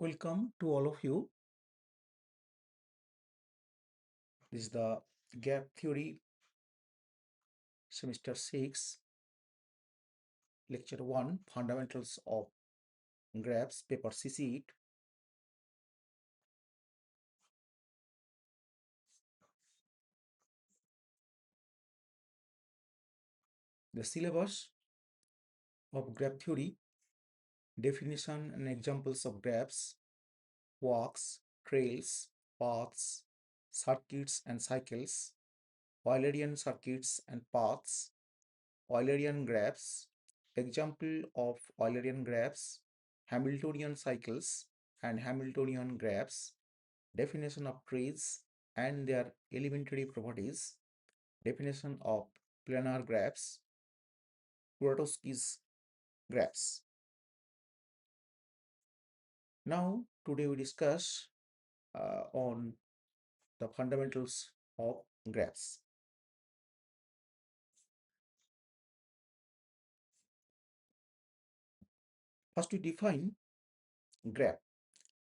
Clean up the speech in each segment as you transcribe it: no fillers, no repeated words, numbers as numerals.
Welcome to all of you. This is the Gap Theory Semester 6, Lecture 1, Fundamentals of Graphs, Paper CC. The syllabus of graph theory, definition and examples of graphs, walks, trails, paths, circuits and cycles, Eulerian circuits and paths, Eulerian graphs, example of Eulerian graphs, Hamiltonian cycles and Hamiltonian graphs, definition of trees and their elementary properties, definition of planar graphs, Kuratowski's graphs. Now, today we discuss on the fundamentals of graphs. First, we define graph.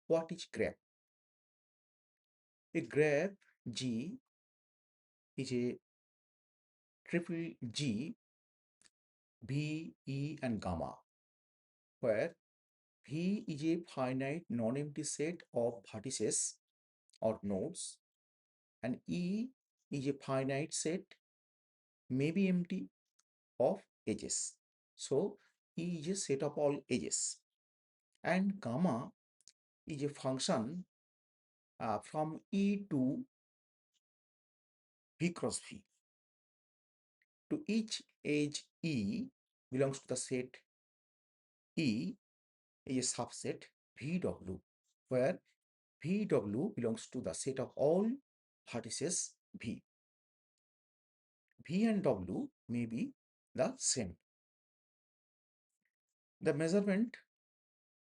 What is graph? A graph G is a triple G, V, E, and gamma, where V is a finite non-empty set of vertices or nodes, and E is a finite set, maybe empty, of edges. So E is a set of all edges, and gamma is a function from E to V cross V. To each edge E belongs to the set E is a subset VW, where VW belongs to the set of all vertices V. V and W may be the same. The measurement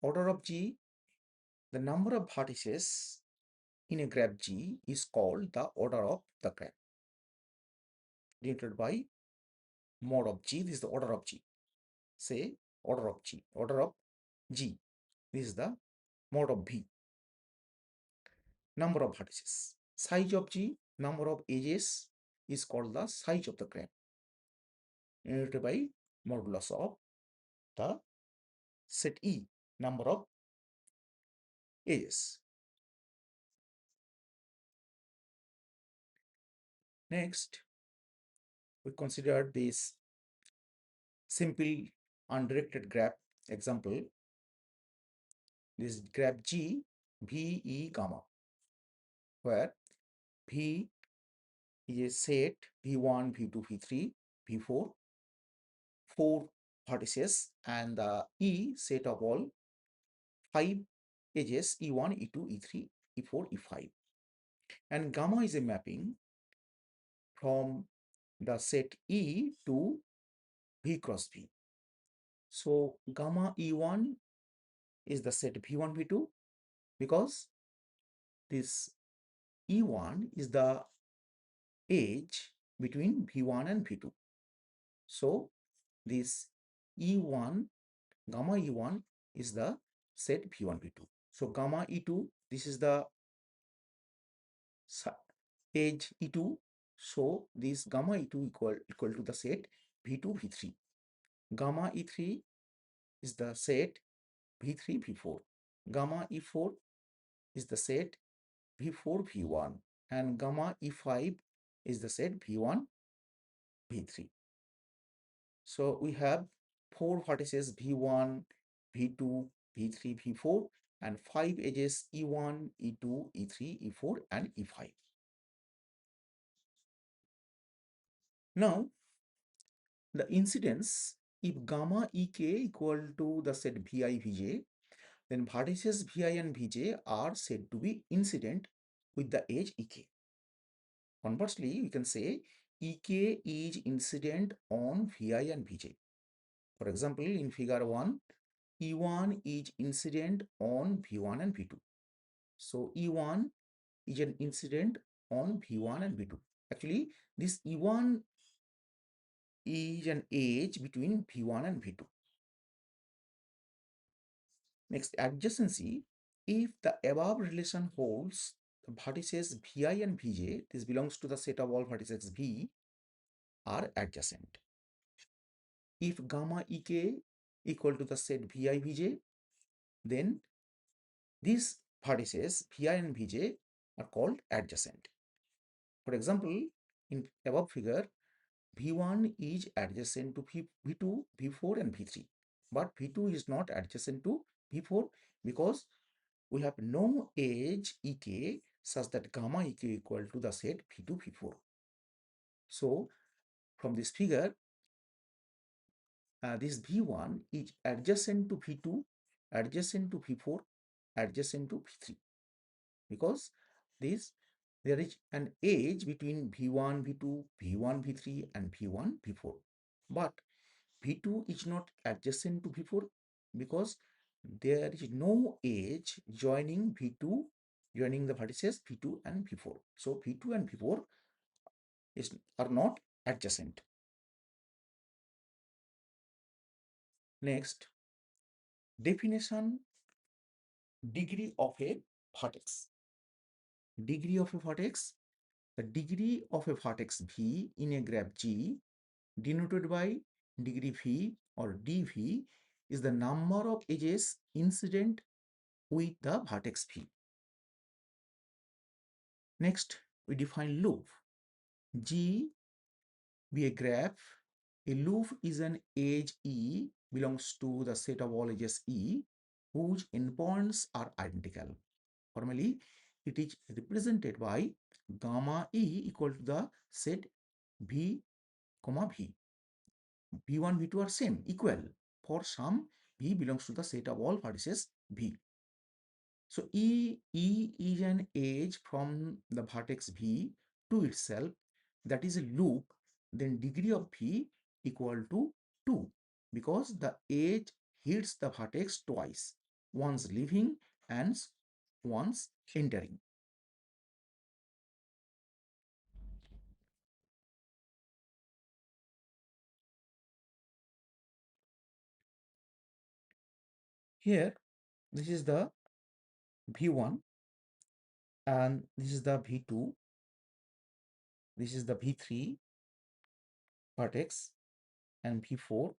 order of G, the number of vertices in a graph G is called the order of the graph, denoted by mod of G. This is the order of G. Say order of G, order of G. This is the mod of V. Number of vertices. Size of G, number of edges is called the size of the graph, denoted by modulus of the set E, number of edges. Next, we consider this simple undirected graph example. This graph G, V, E, gamma, where V is a set V1, V2, V3, V4, 4 vertices, and the E set of all 5 edges E1, E2, E3, E4, E5. And gamma is a mapping from the set E to V cross V. So gamma E1 is the set V1, V2, because this E1 is the edge between V1 and V2. So this E1, gamma E1 is the set V1, V2. So gamma E2, this is the edge E2. So this gamma E2 equal to the set V2, V3. Gamma E3 is the set V3, V4. Gamma E4 is the set V4, V1. And gamma E5 is the set V1, V3. So we have 4 vertices V1, V2, V3, V4, and 5 edges E1, E2, E3, E4, and E5. Now, the incidence, if gamma Ek equal to the set Vi, Vj, then vertices Vi and Vj are said to be incident with the edge Ek. Conversely, we can say Ek is incident on Vi and Vj. For example, in figure 1, E1 is incident on V1 and V2. So E1 is an incident on V1 and V2. Actually, this E1 is an edge between V1 and V2. Next, adjacency. if the above relation holds, the vertices Vi and Vj, this belongs to the set of all vertices V, are adjacent. If gamma Ek equal to the set Vi Vj, then these vertices Vi and Vj are called adjacent. For example, in above figure, V1 is adjacent to V2, V4 and V3, but V2 is not adjacent to V4 because we have no edge Ek such that gamma Ek equal to the set V2, V4. So from this figure, this V1 is adjacent to V2, adjacent to V4, adjacent to V3 because there is an edge between V1, V2, V1, V3 and V1, V4. But V2 is not adjacent to V4 because there is no edge joining V2, joining the vertices V2 and V4. So V2 and V4 are not adjacent. Next, definition degree of a vertex. Degree of a vertex. The degree of a vertex V in a graph G denoted by degree V or dV is the number of edges incident with the vertex V. Next, we define loop. G be a graph. A loop is an edge E belongs to the set of all edges E whose endpoints are identical. Formally, it is represented by gamma E equal to the set V, V. V1, V2 are same, equal for some V belongs to the set of all vertices V. So E is an edge from the vertex V to itself, that is a loop, then degree of V equal to 2 because the edge hits the vertex twice, once leaving and once entering. Here, this is the V1 and this is the V2, this is the V3 vertex and V4,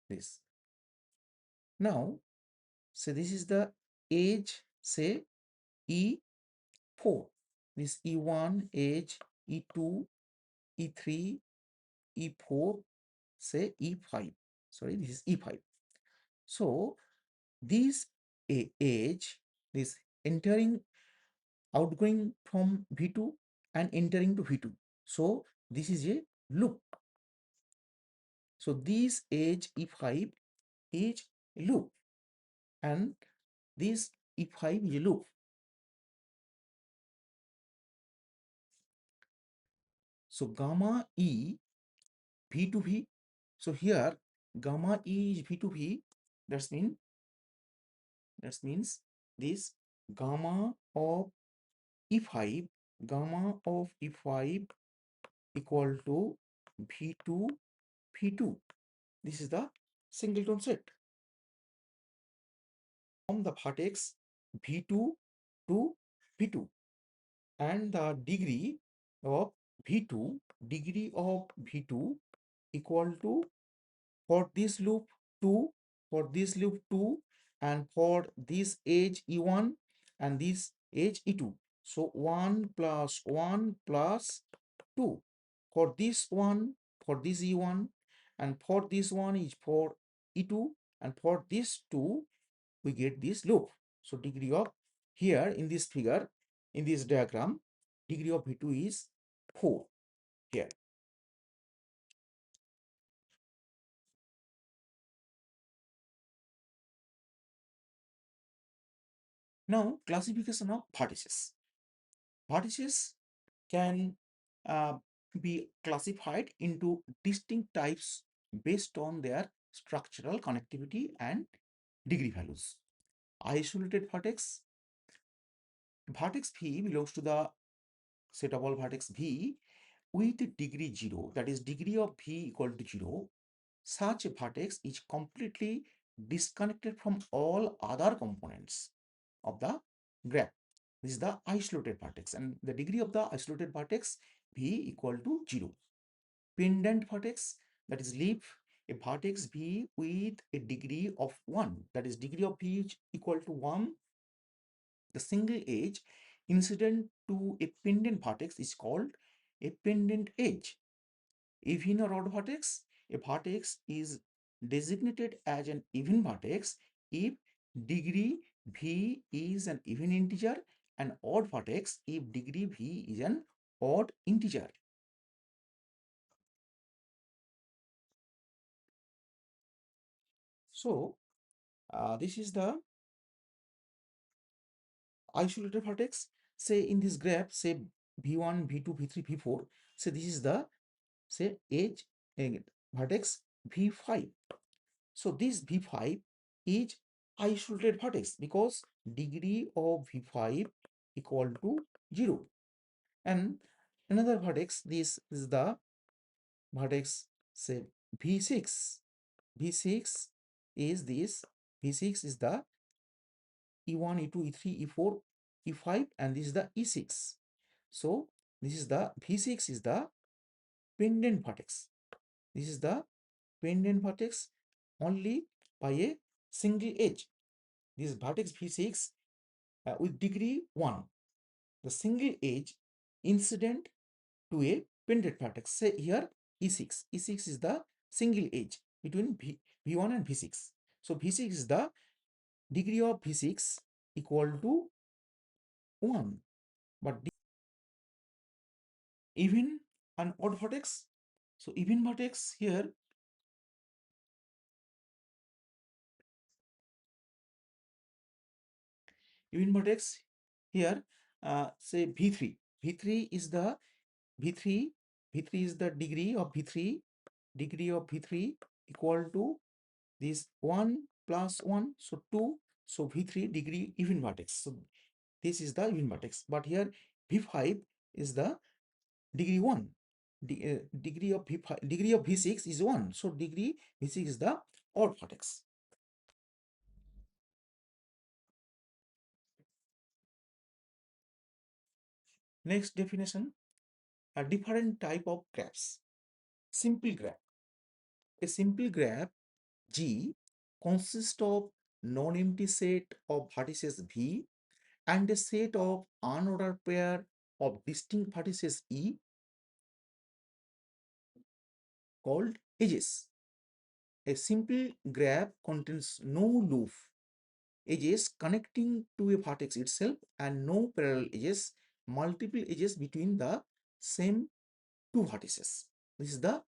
this. Now, so this is the edge, say E4, this E1 edge, E2, E3, E4, say E5. Sorry, this is E5. So this edge, this entering, outgoing from V2 and entering to V2. So this is a loop. So this edge E5 is a loop and this E5 is a loop. So gamma E V to V. So here gamma E is V to V. That means this gamma of E5, gamma of E5 equal to V2 V2. This is the singleton set from the vertex V2 to V2, and the degree of V2 equal to, for this loop 2, for this loop 2, and for this edge E1 and this edge E2. So 1 plus 1 plus 2 for this one, for this E1, and for this one is for E2, and for this 2 we get this loop. So degree of, here in this figure, in this diagram, degree of V2 is 4 here. Now classification of vertices. Vertices can be classified into distinct types based on their structural connectivity and degree values. Isolated vertex. Vertex V belongs to the set of all vertex V with degree 0, that is degree of V equal to 0. Such a vertex is completely disconnected from all other components of the graph. This is the isolated vertex, and the degree of the isolated vertex V equal to 0. Pendant vertex, that is leaf a vertex V with a degree of 1, that is degree of V equal to 1. The single edge incident to a pendant vertex is called a pendant edge. Even or odd vertex, a vertex is designated as an even vertex if degree V is an even integer, and odd vertex if degree V is an odd integer. So this is the isolated vertex. Say in this graph, say V1, V2, V3, V4. Say this is the say edge vertex V5. So this V5 is isolated vertex because degree of V5 equal to 0. And another vertex, this is the vertex say V6. V6 is this, V6 is the E1, E2, E3, E4, E5, and this is the E6. So this is the V6 is the pendant vertex. This is the pendant vertex only by a single edge. This vertex V6 with degree 1. The single edge incident to a pendant vertex. Say here E6. E6 is the single edge between V1 and V6. So V6 is the degree of V6 equal to 1. But even an odd vertex. So even vertex here, even vertex here, say V3. V3 is the V3. V3 is the degree of V3. Degree of V3 equal to this 1 plus 1, so 2. So V3 degree even vertex. So this is the even vertex. But here V5 is the degree 1. Degree of V5, degree of V6 is 1. So degree V6 is the odd vertex. Next definition, a different type of graphs. Simple graph. A simple graph G consists of non-empty set of vertices V and a set of unordered pair of distinct vertices E called edges. A simple graph contains no loop edges connecting to a vertex itself and no parallel edges, multiple edges between the same two vertices. This is the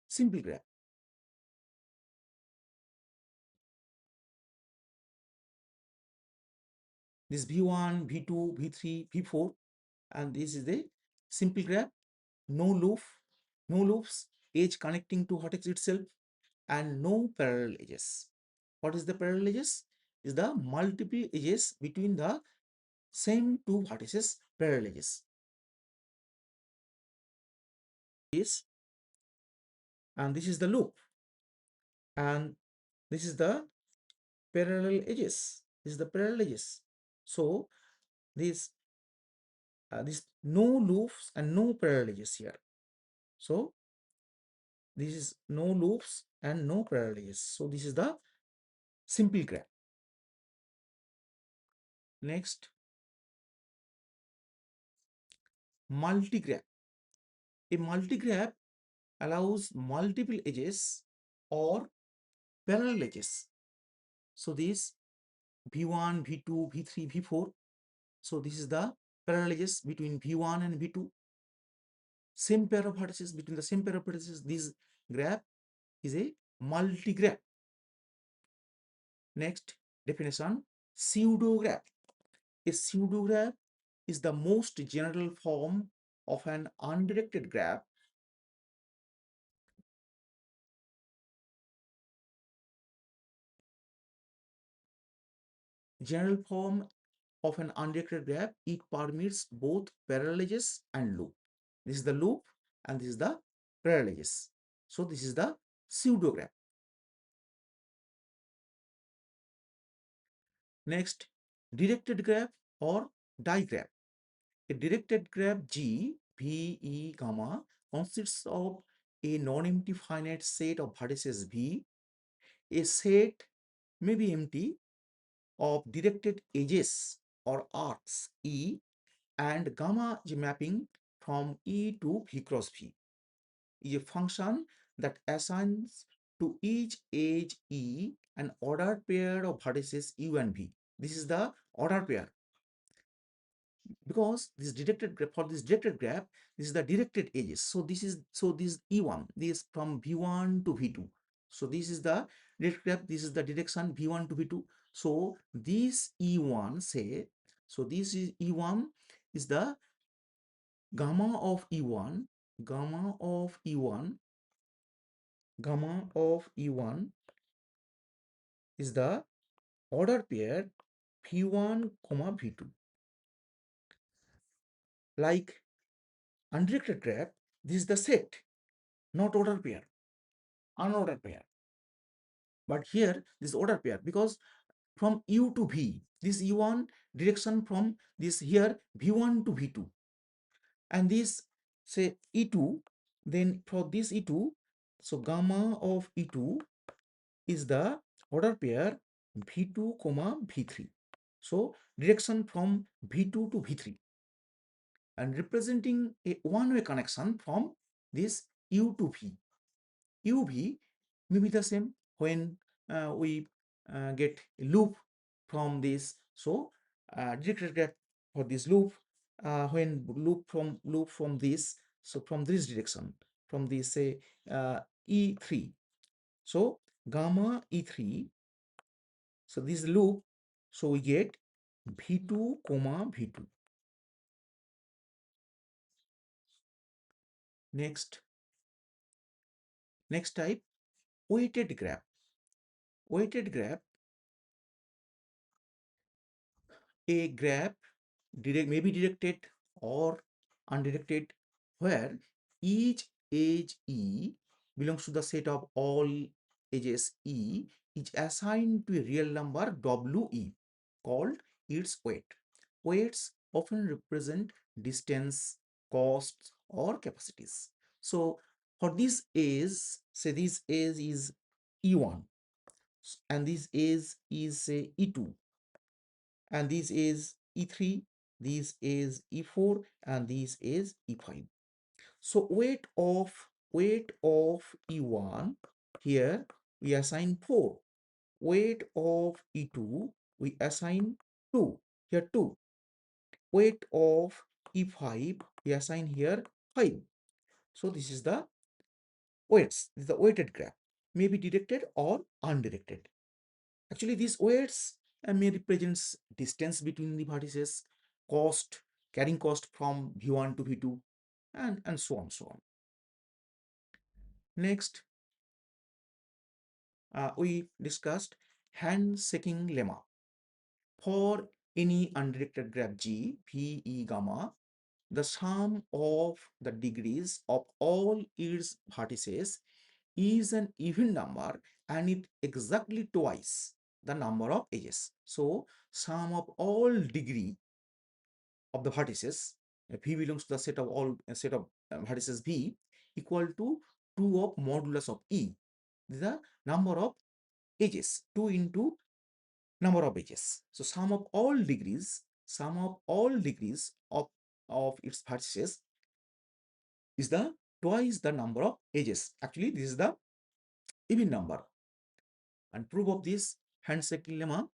simple graph. This V1, V2, V3, V4, and this is the simple graph. No loop, no loops, edge connecting to vertex itself, and no parallel edges. What is the parallel edges? Is the multiple edges between the same two vertices, parallel edges. This and this is the loop, and this is the parallel edges. This is the parallel edges. So this no loops and no parallel edges here. So this is no loops and no parallel edges. So this is the simple graph. Next, multigraph. A multigraph allows multiple edges or parallel edges. So this V1, V2, V3, V4. So this is the parallel edges between V1 and V2. Same pair of vertices between the same pair of vertices. This graph is a multigraph. Next definition, pseudograph. A pseudograph is the most general form of an undirected graph. General form of an undirected graph, it permits both parallel edges and loop. This is the loop and this is the parallel edges. So this is the pseudograph. Next, directed graph or digraph. A directed graph G, V, E, gamma consists of a non-empty finite set of vertices V, a set may be empty of directed edges or arcs E, and gamma is mapping from E to V cross V is a function that assigns to each edge E an ordered pair of vertices U and V. This is the order pair, because this directed graph, for this directed graph, this is the directed edges. So this E1, this from V1 to V2. So this is the directed graph, this is the direction V1 to V2. So this E1 say, so this is E1 is the gamma of E1, gamma of E1, gamma of E1 is the order pair V1, V2. Like undirected graph, this is the set, not order pair, unordered pair. But here this order pair, because from U to V, this U1 direction from this here V1 to V2, and this say E2, then for this E2, so gamma of E2 is the order pair V2, V3. So direction from V2 to V3, and representing a one-way connection from this U to V. UV may be the same when we get a loop from this. So directed graph for this loop, when loop from this, so from this direction, from this say E3. So gamma E3. So this loop, so we get V2, V2. Next, next type, weighted graph. Weighted graph, a graph may be directed or undirected, where each edge E belongs to the set of all edges E is assigned to a real number WE called its weight. Weights often represent distance, costs, or capacities. So for this is, say this is E1, and this is say E2, and this is E3, this is E4, and this is E5. So weight of E1, here we assign 4. Weight of E2 we assign 2, here 2. Weight of E5 we assign here 5. So this is the weights, this is the weighted graph, may be directed or undirected. Actually, these weights may represents distance between the vertices, cost, carrying cost from V1 to V2, and so on, so on. Next, we discussed handshaking lemma. For any undirected graph G, V, E, gamma, the sum of the degrees of all its vertices is an even number, and it exactly twice the number of edges. So sum of all degree of the vertices, V belongs to the set of all set of vertices V, equal to 2 of modulus of E. This is the number of edges, 2 into number of edges. So sum of all degrees, of its vertices is the twice the number of edges. Actually, this is the even number. And proof of this handshaking lemma,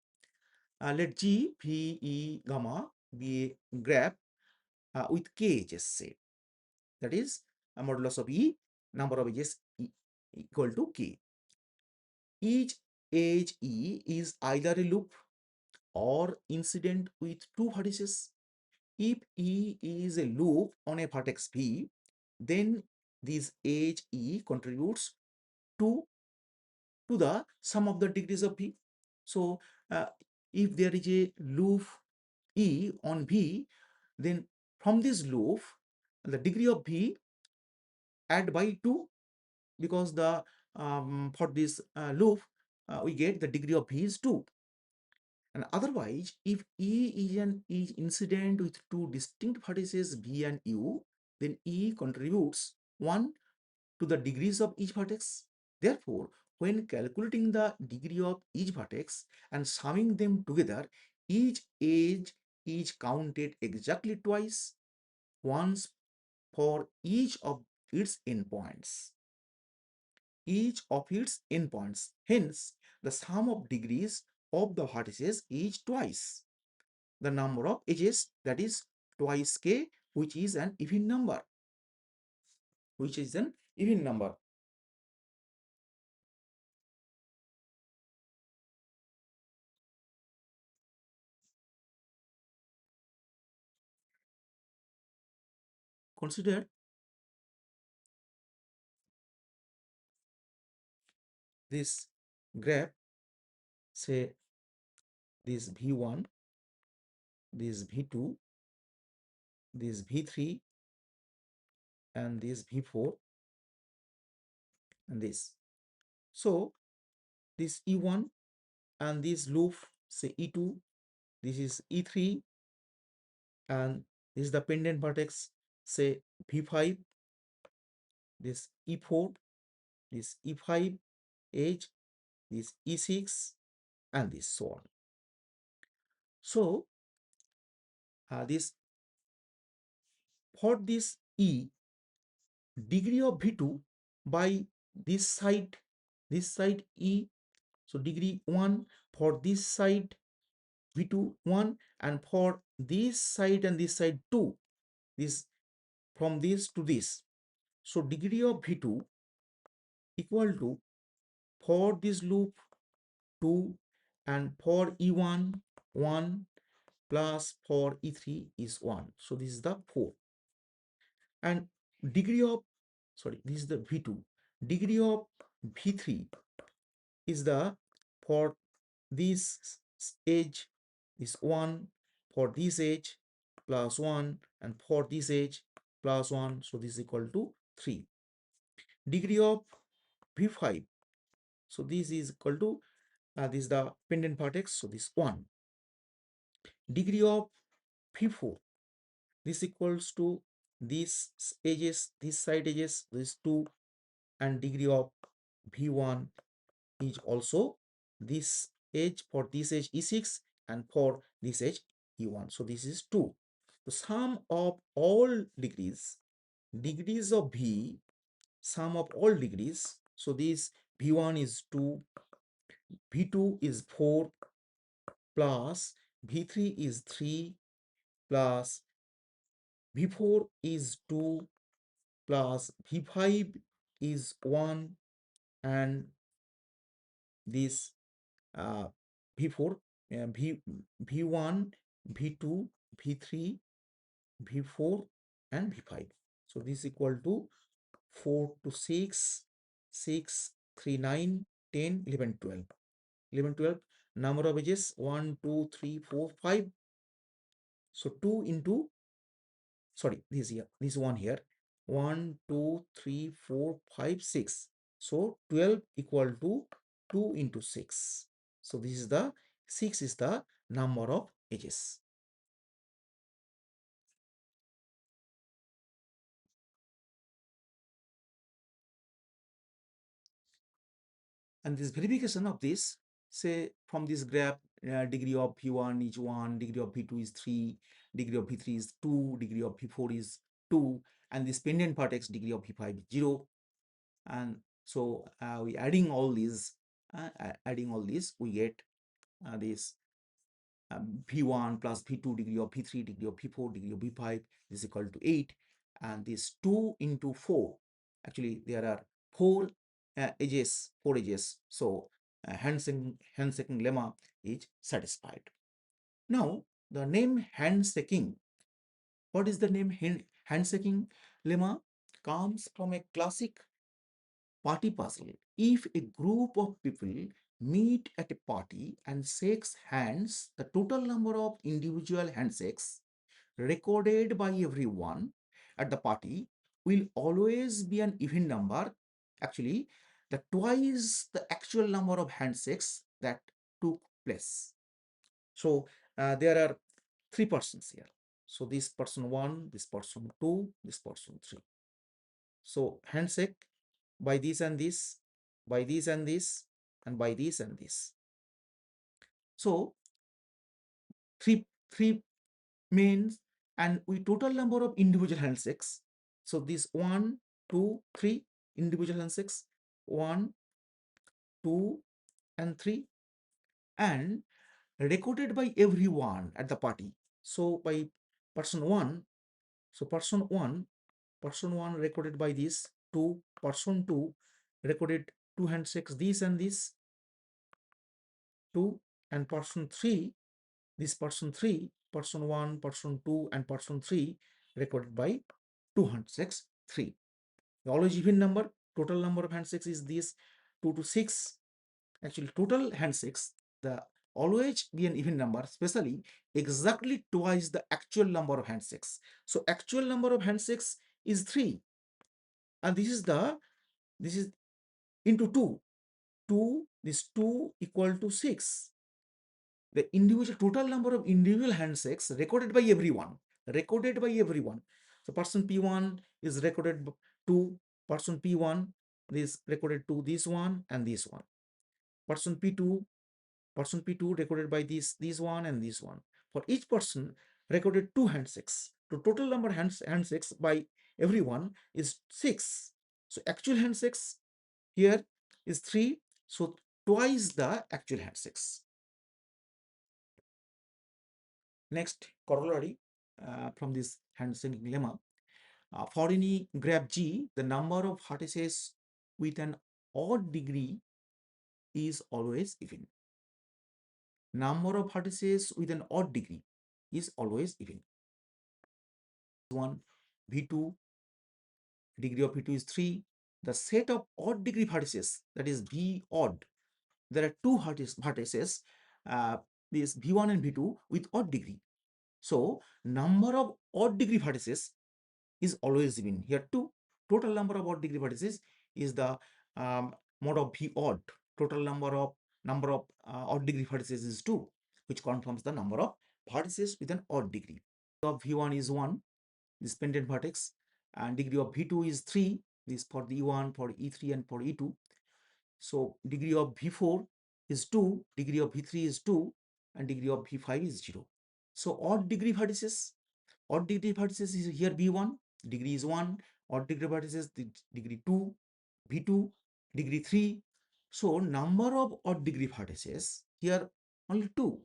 let G, V, E, gamma be a graph with k edges, say. That is a modulus of E, number of edges equal to k. Each edge E is either a loop or incident with two vertices. If E is a loop on a vertex V, then this edge E contributes to the sum of the degrees of V. So if there is a loop E on V, then from this loop, the degree of V add by 2, because the for this loop we get the degree of V is 2. And otherwise, if E is an incident with two distinct vertices V and U, then E contributes 1 to the degrees of each vertex. Therefore, when calculating the degree of each vertex and summing them together, each edge is counted exactly twice, once for each of its endpoints. Hence, the sum of degrees of the vertices is twice the number of edges, that is twice k, which is an even number. Consider this graph, say this V1, this V2, this V3, and this V4, and this. So this E1 and this loop, say E2, this is E3, and this is the pendant vertex, say V5, this E4, this E5 edge, this E6, and this so on. So this for this E, degree of V2 by this side E, so degree 1, for this side V2 1, and for this side and this side 2, this from this to this. So degree of V2 equal to, for this loop 2, and for E1 1, plus for E3 is 1. So this is the 4. And degree of, sorry, this is the V2. Degree of V3 is the, for this edge is 1, for this edge plus 1, and for this edge plus 1. So this is equal to 3. Degree of V5, so this is equal to, this is the pendant vertex, so this 1. Degree of V4, this equals to these edges, this side edges, this 2, and degree of V1 is also this edge, for this edge E6, and for this edge E1. So this is 2. The sum of all degrees of V, sum of all degrees. So this V1 is 2, V2 is 4, plus V3 is 3, plus V4 is 2, plus V5 is 1, and this V4, V1, V2, V3, V4, and V5. So this is equal to 4 to 6, 6, 3, 9, 10, 11, 12. 11, 12. Number of edges 1, 2, 3, 4, 5. So 2 into, sorry, this here, this one here, 1, 2, 3, 4, 5, 6. So 12 equal to 2 into 6. So this is the 6 is the number of edges. And this verification of this, say from this graph, degree of V1 is 1, degree of V2 is 3, degree of V3 is 2, degree of V4 is 2, and this pendant vertex degree of V5 is 0. And so we adding all these, we get this V1 plus V2 degree of V3 degree of V4 degree of V5 is equal to 8, and this 2 into 4, actually there are 4 edges, so handshaking lemma is satisfied. Now the name handshaking, what is the name handshaking lemma? Comes from a classic party puzzle. If a group of people meet at a party and shakes hands, the total number of individual handshakes recorded by everyone at the party will always be an even number. Actually, the twice the actual number of handshakes that took place. So there are three persons here. So this person 1, this person 2, this person 3. So handshake by this and this, by this and this, and by this and this. So three means, and we total number of individual handshakes. So this 1, 2, 3 individual handshakes, 1, 2, and 3, and recorded by everyone at the party. So by person 1, so person 1 recorded by this, 2, person 2 recorded 2 handshakes, this and this, 2, and person 3, this person 3, person 1, person 2, and person 3 recorded by 2 handshakes, 3. Always even number, total number of handshakes is this 2 to 6. Actually, total handshakes, the always be an even number, especially exactly twice the actual number of handshakes. So actual number of handshakes is 3, and this is into 2. 2, this 2 equal to 6. The individual total number of individual handshakes recorded by everyone, recorded by everyone. So person P1 is recorded to person P1 is recorded to this one and this one. Person P2 recorded by this one and this one. For each person recorded 2 handshakes. The total number of handshakes by everyone is 6. So actual handshakes here is 3. So twice the actual handshakes. Next corollary from this handshake lemma. For any graph G, the number of vertices with an odd degree is always even. Number of vertices with an odd degree is always even. 1, V2, degree of V2 is 3. The set of odd degree vertices, that is V odd, there are two vertices, this V1 and V2 with odd degree. So number of odd degree vertices is always even. Here 2, total number of odd degree vertices is the mode of V odd. Total number of odd degree vertices is 2, which confirms the number of vertices with an odd degree. Of V1 is 1, this pendant vertex, and degree of V2 is 3, this for the E1, for E3, and for E2. So degree of V4 is 2, degree of V3 is 2, and degree of V5 is 0. So odd degree vertices is here V1, degree is 1, odd degree vertices degree 2, V2, degree 3. So number of odd degree vertices here only 2,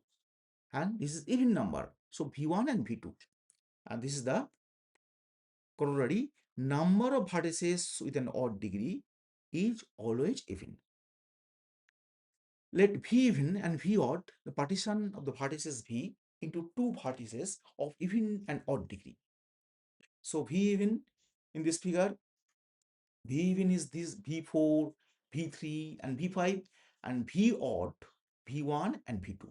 and this is even number. So V1 and V2, and this is the corollary. Number of vertices with an odd degree is always even. Let V even and V odd, the partition of the vertices V into 2 vertices of even and odd degree. So V even in this figure, V even is this V4, V3, and V5, and V odd, V1 and V2.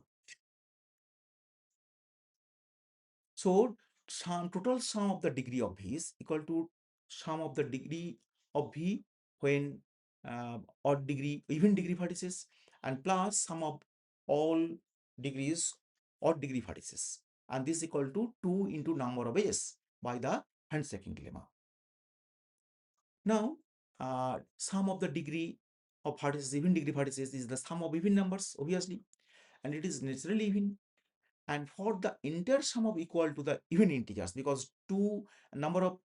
So total sum of the degree of V is equal to sum of the degree of V when odd degree, even degree vertices, and plus sum of all degrees odd degree vertices, and this is equal to 2 into number of edges by the handshaking lemma. Now sum of the degree of vertices, even degree vertices, is the sum of even numbers, obviously, and it is naturally even. And for the entire sum of equal to the even integers, because 2 number of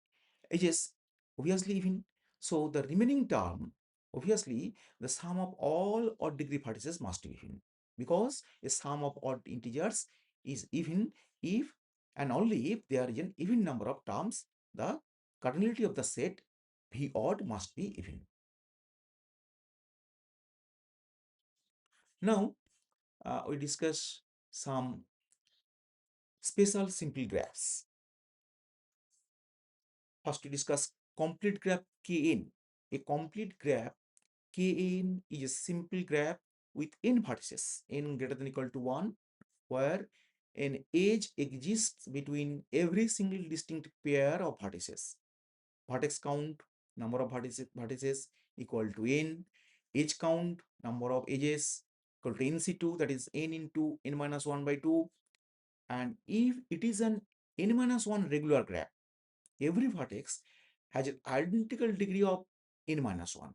edges obviously even, so the remaining term, obviously the sum of all odd degree vertices must be even, because a sum of odd integers is even if and only if there is an even number of terms, the cardinality of the set V odd must be even. Now we discuss some special simple graphs. First, to discuss complete graph Kn. A complete graph Kn is a simple graph with n vertices, n greater than equal to 1, where an edge exists between every single distinct pair of vertices. Vertex count, number of vertices equal to n, edge count, number of edges equal to NC2, that is n into n minus 1 by 2. And if it is an n minus 1 regular graph, every vertex has an identical degree of n minus 1.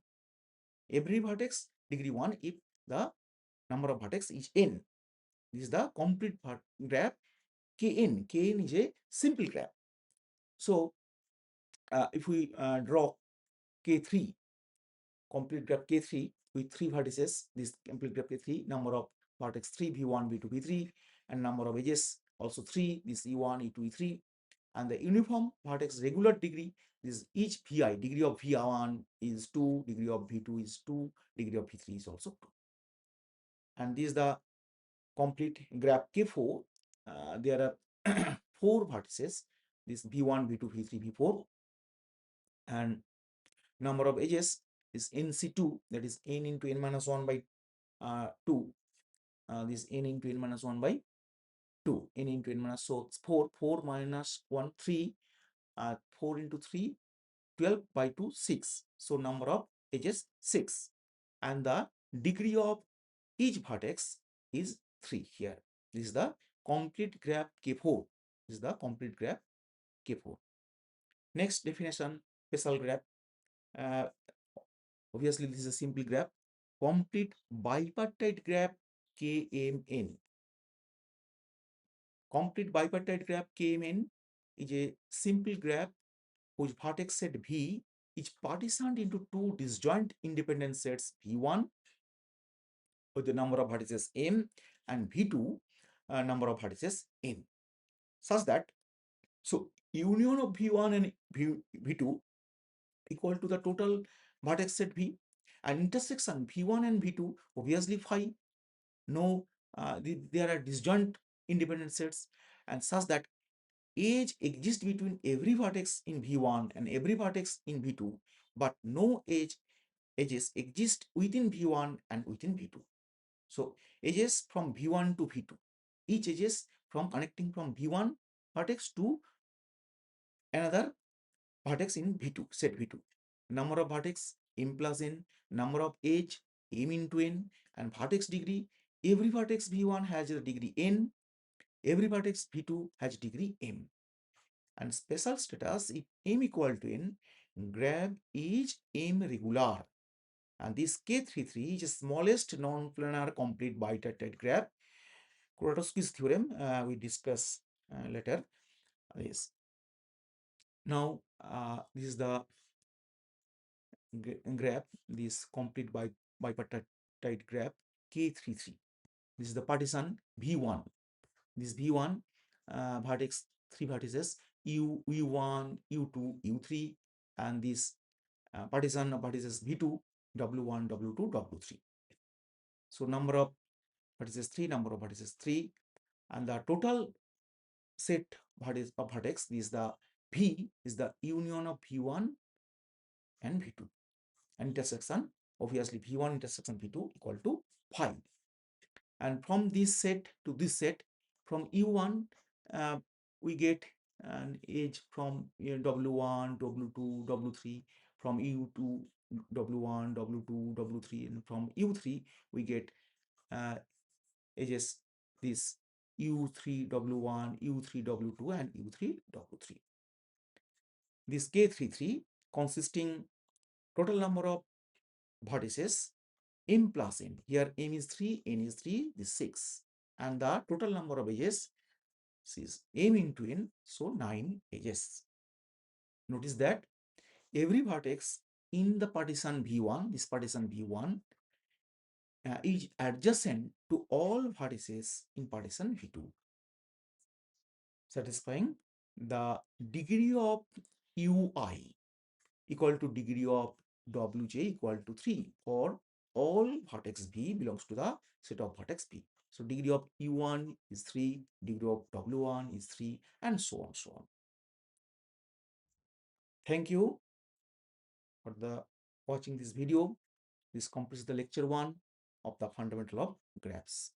Every vertex degree 1 if the number of vertex is n. This is the complete graph Kn. Kn is a simple graph. So if we draw K3, complete graph K3 with 3 vertices, this complete graph K3, number of vertex 3, V1, V2, V3, and number of edges also 3, this E1, E2, E3, and the uniform vertex regular degree, this each Vi, degree of V1 is 2, degree of V2 is 2, degree of V3 is also 2. And this is the complete graph K4. There are 4 vertices, this V1, V2, V3, V4, and number of edges is NC2, that is n into n minus 1 by 2. This n into n minus 1 by 2, n into n minus, so it's 4, 4 minus 1, 3, 4 into 3, 12 by 2, 6. So number of edges 6, and the degree of each vertex is 3 here. This is the complete graph K4. This is the complete graph K4. Next definition, special graph. Uh, Obviously, this is a simple graph. Complete bipartite graph KMN. Complete bipartite graph KMN is a simple graph whose vertex set V is partitioned into two disjoint independent sets V1 with the number of vertices M and V2 number of vertices N, such that so union of V1 and V2 equal to the total vertex set V, and intersection V1 and V2 obviously phi. No, there are disjoint independent sets, and such that edge exists between every vertex in V1 and every vertex in V2, but no edges exist within V1 and within V2. So edges from V1 to V2, each edges from connecting from V1 vertex to another vertex in V2, set V2. Number of vertex m plus n, number of edge m into n, and vertex degree. Every vertex V1 has a degree n, every vertex V2 has degree m. And special status, if m equal to n, graph is m regular. And this K33 is the smallest non-planar complete bipartite graph. Kuratowski's theorem we discuss later. Yes. Now this is the graph, this complete bipartite graph K33. This is the partition V1. This V1 vertex, 3 vertices U1, U2, U3, and this partition of vertices V2, W1, W2, W3. So number of vertices 3, number of vertices 3, and the total set of vertex is the V is the union of V1 and V2. And intersection, obviously V1 intersection V2 equal to phi. And from this set to this set, from U1 we get an edge from W1, W2, W3, from U2 W1, W2, W3, and from U3 we get edges this U3 W1, U3 W2, and U3 W3. This K33 consisting total number of vertices m plus n. Here m is 3, n is 3, this 6. And the total number of edges is m into n, so 9 edges. Notice that every vertex in the partition V1, this partition V1, is adjacent to all vertices in partition V2, satisfying the degree of ui equal to degree of wj equal to 3 for all vertex V belongs to the set of vertex V. So degree of u1 is 3, degree of w1 is 3, and so on, so on. Thank you for the watching this video. This completes the lecture 1 of the fundamental of graphs.